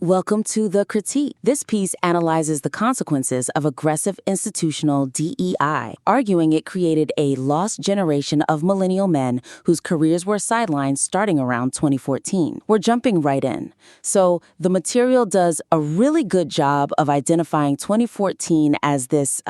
Welcome to The Critique. This piece analyzes the consequences of aggressive institutional DEI, arguing it created a lost generation of millennial men whose careers were sidelined starting around 2014. We're jumping right in. So the material does a really good job of identifying 2014 as this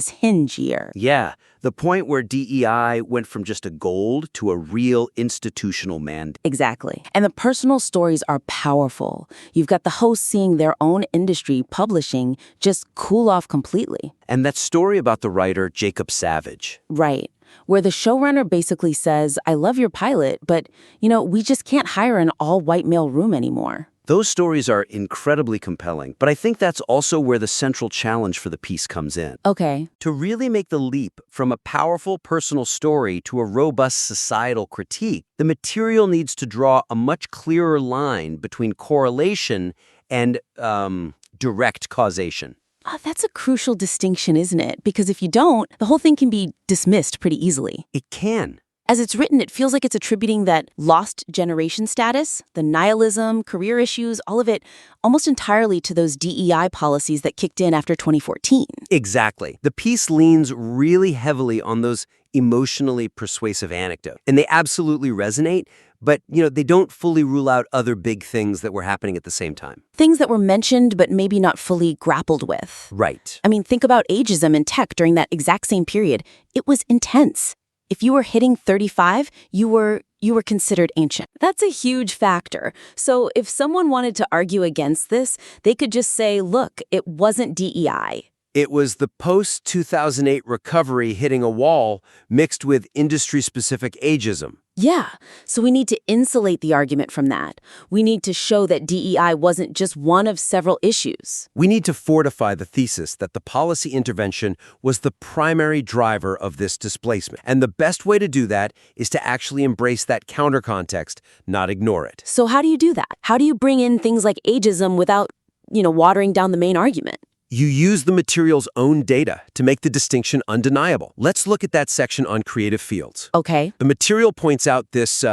hinge year. Yeah, the point where DEI went from just a goal to a real institutional mandate. Exactly. And the personal stories are powerful. You've got the hosts seeing their own industry publishing just cool off completely. And that story about the writer Jacob Savage. Right. Where the showrunner basically says, I love your pilot, but, we just can't hire an all-white male room anymore. Those stories are incredibly compelling, but I think that's also where the central challenge for the piece comes in. Okay. To really make the leap from a powerful personal story to a robust societal critique, the material needs to draw a much clearer line between correlation and direct causation. That's a crucial distinction, isn't it? Because if you don't, the whole thing can be dismissed pretty easily. It can. As it's written, it feels like it's attributing that lost generation status, the nihilism, career issues, all of it, almost entirely to those DEI policies that kicked in after 2014. Exactly. The piece leans really heavily on those emotionally persuasive anecdotes, and they absolutely resonate, but, they don't fully rule out other big things that were happening at the same time. Things that were mentioned, but maybe not fully grappled with. Right. I mean, think about ageism in tech during that exact same period. It was intense. If you were hitting 35, you were considered ancient. That's a huge factor. So if someone wanted to argue against this, they could just say, look, it wasn't DEI. It was the post-2008 recovery hitting a wall mixed with industry-specific ageism. Yeah, so we need to insulate the argument from that. We need to show that DEI wasn't just one of several issues. We need to fortify the thesis that the policy intervention was the primary driver of this displacement. And the best way to do that is to actually embrace that counter-context, not ignore it. So how do you do that? How do you bring in things like ageism without, watering down the main argument? You use the material's own data to make the distinction undeniable. Let's look at that section on creative fields. Okay. The material points out this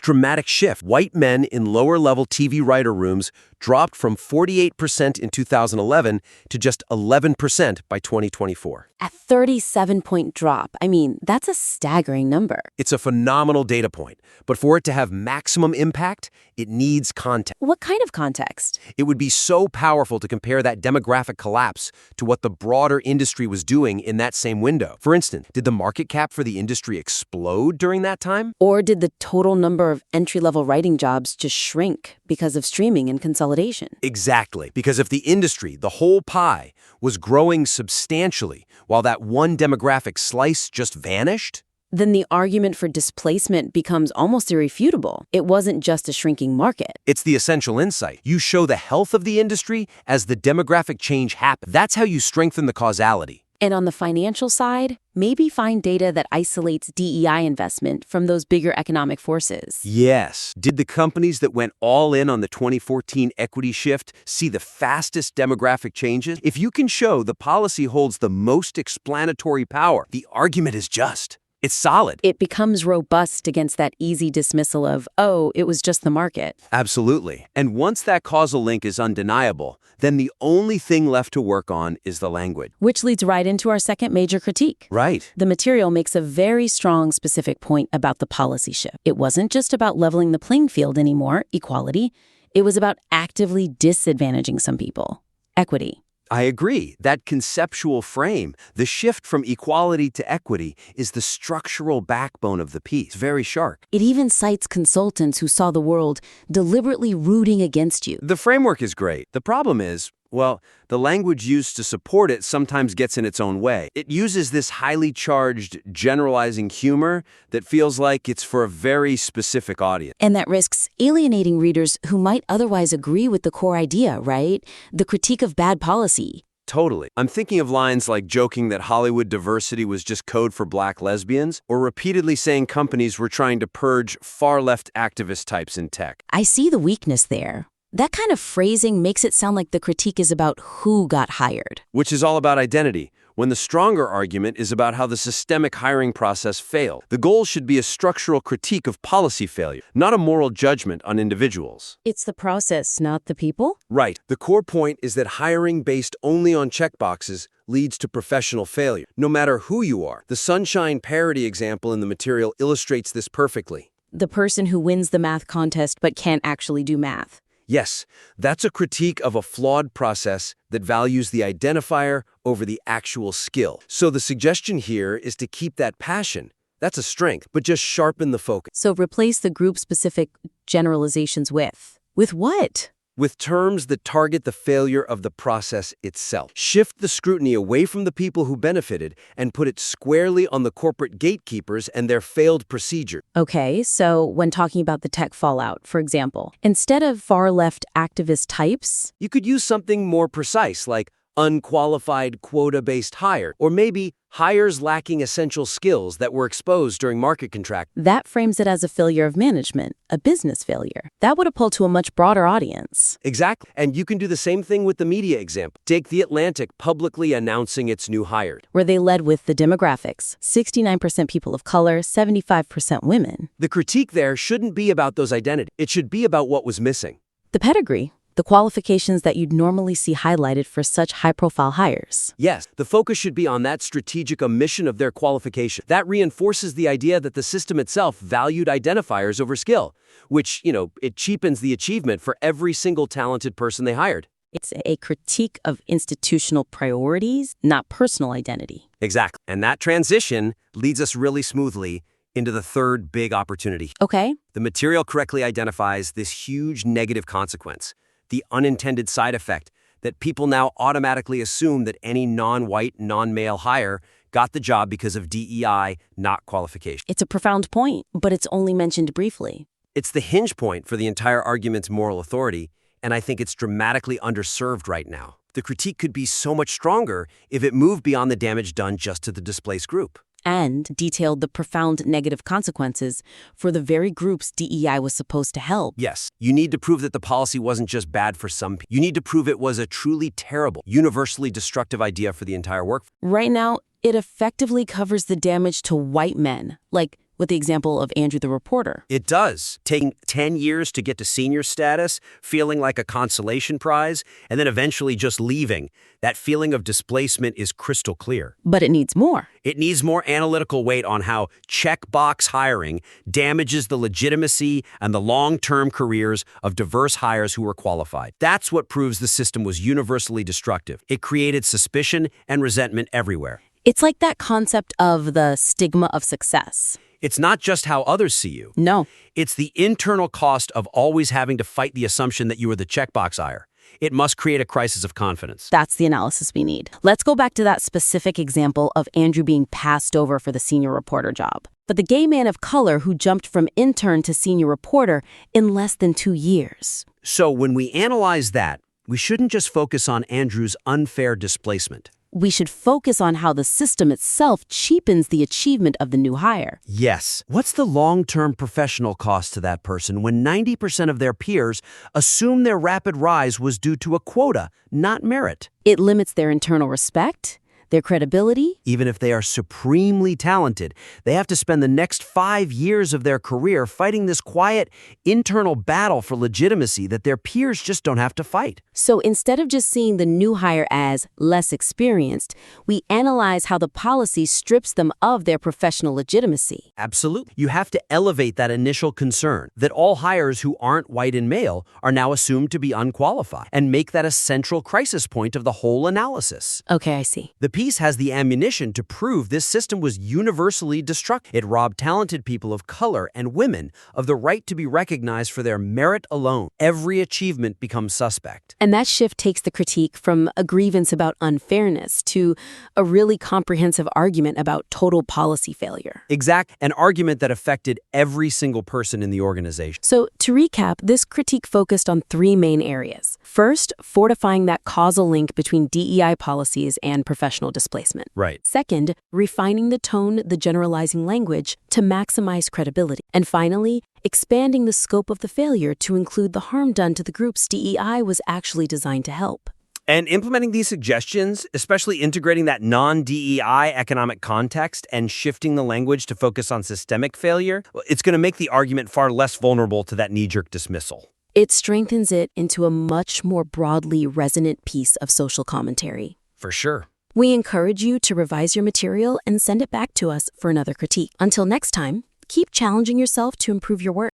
dramatic shift. White men in lower-level TV writer rooms dropped from 48% in 2011 to just 11% by 2024. A 37-point drop. I mean, that's a staggering number. It's a phenomenal data point, but for it to have maximum impact, it needs context. What kind of context? It would be so powerful to compare that demographic collapse to what the broader industry was doing in that same window. For instance, did the market cap for the industry explode during that time? Or did the total number of entry-level writing jobs just shrink because of streaming and consolidation? Exactly, because if the industry, the whole pie, was growing substantially while that one demographic slice just vanished, then the argument for displacement becomes almost irrefutable. It wasn't just a shrinking market. it's the essential insight. You show the health of the industry as the demographic change happens. That's how you strengthen the causality. And on the financial side, maybe find data that isolates DEI investment from those bigger economic forces. Yes. Did the companies that went all in on the 2014 equity shift see the fastest demographic changes? If you can show the policy holds the most explanatory power, the argument is just. It's solid. It becomes robust against that easy dismissal of, oh, it was just the market. Absolutely. And once that causal link is undeniable, then the only thing left to work on is the language. Which leads right into our second major critique. Right. The material makes a very strong specific point about the policy shift. It wasn't just about leveling the playing field anymore, equality. It was about actively disadvantaging some people. Equity. I agree. That conceptual frame, the shift from equality to equity, is the structural backbone of the piece. Very sharp. It even cites consultants who saw the world deliberately rooting against you. The framework is great. The problem is, well, the language used to support it sometimes gets in its own way. It uses this highly charged, generalizing humor that feels like it's for a very specific audience. And that risks alienating readers who might otherwise agree with the core idea, right? The critique of bad policy. Totally. I'm thinking of lines like joking that Hollywood diversity was just code for black lesbians, or repeatedly saying companies were trying to purge far-left activist types in tech. I see the weakness there. That kind of phrasing makes it sound like the critique is about who got hired. Which is all about identity. when the stronger argument is about how the systemic hiring process failed. The goal should be a structural critique of policy failure, not a moral judgment on individuals. It's the process, not the people? Right. The core point is that hiring based only on checkboxes leads to professional failure, no matter who you are. The sunshine parody example in the material illustrates this perfectly. The person who wins the math contest but can't actually do math. Yes, that's a critique of a flawed process that values the identifier over the actual skill. So the suggestion here is to keep that passion. That's a strength, but just sharpen the focus. So replace the group-specific generalizations with. With what? With terms that target the failure of the process itself. Shift the scrutiny away from the people who benefited and put it squarely on the corporate gatekeepers and their failed procedure. Okay, so when talking about the tech fallout, for example, instead of far-left activist types, You could use something more precise, like unqualified quota-based hire, or maybe hires lacking essential skills that were exposed during market contract. that frames it as a failure of management, a business failure. That would appeal to a much broader audience. Exactly. And you can do the same thing with the media example. Take The Atlantic publicly announcing its new hire. Where they led with the demographics, 69% people of color, 75% women. The critique there shouldn't be about those identities. It should be about what was missing. The pedigree, the qualifications that you'd normally see highlighted for such high-profile hires. Yes, the focus should be on that strategic omission of their qualification. That reinforces the idea that the system itself valued identifiers over skill, which, it cheapens the achievement for every single talented person they hired. It's a critique of institutional priorities, not personal identity. Exactly. And that transition leads us really smoothly into the third big opportunity. Okay, The material correctly identifies this huge negative consequence, the unintended side effect that people now automatically assume that any non-white, non-male hire got the job because of DEI, not qualification. it's a profound point, but it's only mentioned briefly. It's the hinge point for the entire argument's moral authority, and I think it's dramatically underserved right now. The critique could be so much stronger if it moved beyond the damage done just to the displaced group. And detailed the profound negative consequences for the very groups DEI was supposed to help. Yes, you need to prove that the policy wasn't just bad for some people. You need to prove it was a truly terrible, universally destructive idea for the entire workforce. Right now, it effectively covers the damage to white men, like with the example of Andrew the reporter. It does. Taking 10 years to get to senior status, feeling like a consolation prize, and then eventually just leaving. That feeling of displacement is crystal clear. But it needs more. It needs more analytical weight on how checkbox hiring damages the legitimacy and the long-term careers of diverse hires who were qualified. That's what proves the system was universally destructive. It created suspicion and resentment everywhere. It's like that concept of the stigma of success. It's not just how others see you. No, It's the internal cost of always having to fight the assumption that you are the checkbox hire. It must create a crisis of confidence. that's the analysis we need. Let's go back to that specific example of Andrew being passed over for the senior reporter job. But the gay man of color who jumped from intern to senior reporter in less than 2 years. So when we analyze that, we shouldn't just focus on Andrew's unfair displacement. We should focus on how the system itself cheapens the achievement of the new hire. Yes. What's the long-term professional cost to that person when 90% of their peers assume their rapid rise was due to a quota, not merit? It limits their internal respect, their credibility. Even if they are supremely talented, they have to spend the next 5 years of their career fighting this quiet, internal battle for legitimacy that their peers just don't have to fight. So instead of just seeing the new hire as less experienced, we analyze how the policy strips them of their professional legitimacy. Absolutely. You have to elevate that initial concern that all hires who aren't white and male are now assumed to be unqualified and make that a central crisis point of the whole analysis. Okay, I see. The piece has the ammunition to prove this system was universally destructive. It robbed talented people of color and women of the right to be recognized for their merit alone. Every achievement becomes suspect. And that shift takes the critique from a grievance about unfairness to a really comprehensive argument about total policy failure. Exact, an argument that affected every single person in the organization. So, to recap, this critique focused on 3 main areas. First, fortifying that causal link between DEI policies and professional displacement. Right. Second, refining the tone, the generalizing language to maximize credibility. And finally, expanding the scope of the failure to include the harm done to the groups DEI was actually designed to help. And implementing these suggestions, especially integrating that non-DEI economic context and shifting the language to focus on systemic failure, it's going to make the argument far less vulnerable to that knee-jerk dismissal. It strengthens it into a much more broadly resonant piece of social commentary. For sure. We encourage you to revise your material and send it back to us for another critique. Until next time, keep challenging yourself to improve your work.